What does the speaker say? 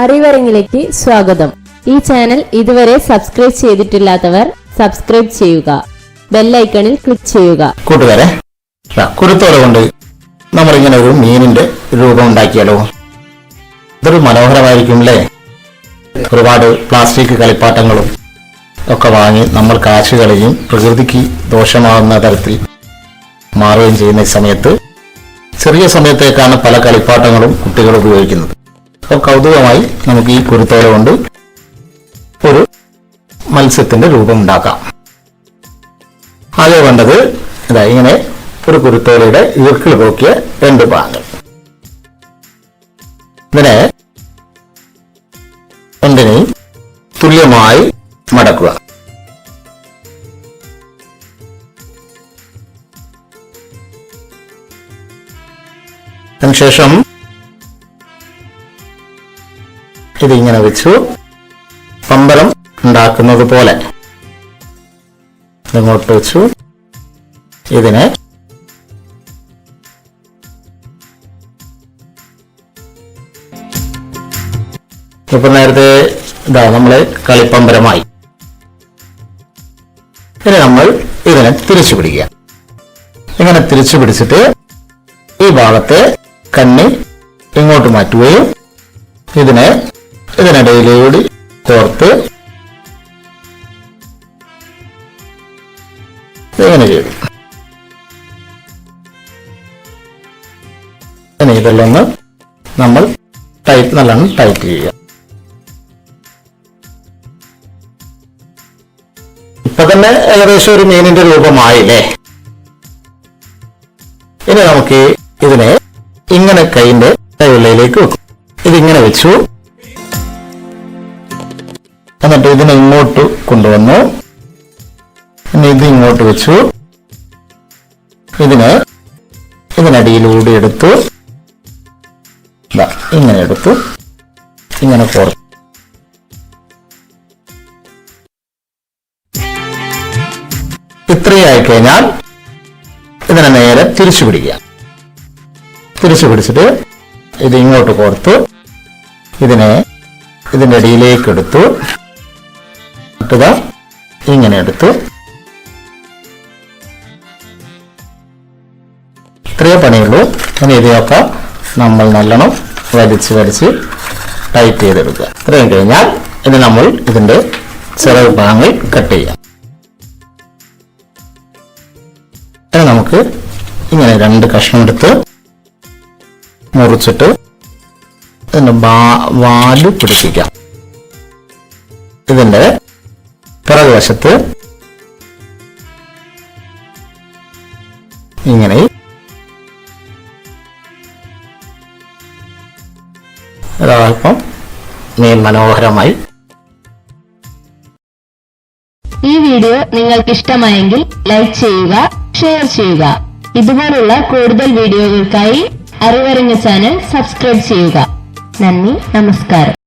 അറിവരങ്ങിലേക്ക് സ്വാഗതം. ഈ ചാനൽ ഇതുവരെ സബ്സ്ക്രൈബ് ചെയ്തിട്ടില്ലാത്തവർ സബ്സ്ക്രൈബ് ചെയ്യുക, ബെല്ലൈക്കണിൽ ക്ലിക്ക് ചെയ്യുക. കൂട്ടുകാരെ, കുരുത്തോല കൊണ്ട് നമ്മളിങ്ങനെ ഒരു മീനിന്റെ രൂപം ഉണ്ടാക്കിയാലോ? ഇതൊരു മനോഹരമായിരിക്കും അല്ലേ? ഒരുപാട് പ്ലാസ്റ്റിക് കളിപ്പാട്ടങ്ങളും ഒക്കെ വാങ്ങി നമ്മൾ കാശ് കളയും, പ്രകൃതിക്ക് ദോഷമാകുന്ന തരത്തിൽ മാറുകയും ചെയ്യുന്ന സമയത്ത് ചെറിയ സമയത്തേക്കാണ് പല കളിപ്പാട്ടങ്ങളും കുട്ടികൾ ഉപയോഗിക്കുന്നത്. അപ്പോൾ കൗതുകമായി നമുക്ക് ഈ കുരുത്തോല കൊണ്ട് ഒരു മത്സ്യത്തിന്റെ രൂപം ഉണ്ടാക്കാം. ആദ്യം വേണ്ടത് ഇതാ ഇങ്ങനെ ഒരു കുരുത്തോലയുടെ ഈർക്കിൽ പോക്കിയ 2 ഭാഗങ്ങൾ. ഇതിനെ രണ്ടിനെയും തുല്യമായി മടക്കുക. അതിനുശേഷം ഇതിങ്ങനെ വെച്ചു പമ്പരം ഉണ്ടാക്കുന്നത് പോലെ ഇങ്ങോട്ട് വെച്ചു. ഇതിനെ ഇപ്പൊ നേരത്തെ ഇതാ നമ്മളെ കളിപ്പമ്പരമായി. ഇനി നമ്മൾ ഇതിനെ തിരിച്ചു പിടിക്കുക. ഇങ്ങനെ തിരിച്ചു പിടിച്ചിട്ട് ഈ ഭാഗത്തെ കണ്ണി ഇങ്ങോട്ട് മാറ്റുകയും ഇതിനിടയിലൂടെ കോർത്ത് ഇങ്ങനെ ചെയ്തു. ഇനി ഇതെല്ലാം നമ്മൾ നല്ലോണം ടൈറ്റ് ചെയ്യുക. ഇപ്പൊ തന്നെ ഏകദേശം ഒരു മീനിന്റെ രൂപമായില്ലേ? ഇനി നമുക്ക് ഇതിനെ ഇങ്ങനെ കൈയിന്റെ കൈവെള്ളയിലേക്ക് വെക്കും. ഇതിങ്ങനെ വെച്ചു. എന്നിട്ട് ഇതിനെ ഇങ്ങോട്ട് കൊണ്ടുവന്നു. ഇനി ഇത് ഇങ്ങോട്ട് വെച്ചു. ഇതിനടിയിലൂടെ എടുത്തു. ഇങ്ങനെ എടുത്തു. ഇങ്ങനെ കോർത്തു. ഇത്രയായി കഴിഞ്ഞാൽ ഇതിനെ നേരെ തിരിച്ചു പിടിക്കുക. തിരിച്ചു പിടിച്ചിട്ട് ഇത് ഇങ്ങോട്ട് കോർത്തു. ഇതിനെ ഇതിന്റെ അടിയിലേക്ക് എടുത്തു. ഇങ്ങനെ എടുത്തു. ഇത്രയേ പണിയുള്ളൂ. ഇനി ഇതിനൊക്കെ നമ്മൾ നല്ലോണം വലിച്ച് ടൈറ്റ് ചെയ്തെടുക്കുക. ഇത്രയും കഴിഞ്ഞാൽ ഇനി നമ്മൾ ഇതിന്റെ ചെറിയ ഭാഗങ്ങൾ കട്ട് ചെയ്യാം. ഇനി നമുക്ക് ഇങ്ങനെ 2 കഷ്ണം എടുത്ത് മുറിച്ചിട്ട് ഇതിന്റെ വാല് പിടിപ്പിക്കാം. ഇതിന്റെ പിറകുവശത്ത് ഇങ്ങനെ ഒരല്പം മീൻ മനോഹരമായി. ഈ വീഡിയോ നിങ്ങൾക്ക് ഇഷ്ടമായെങ്കിൽ ലൈക്ക് ചെയ്യുക, ഷെയർ ചെയ്യുക. ഇതുപോലുള്ള കൂടുതൽ വീഡിയോകൾക്കായി അറിവരങ്ങ് ചാനൽ സബ്സ്ക്രൈബ് ചെയ്യുക. നന്ദി, നമസ്കാരം.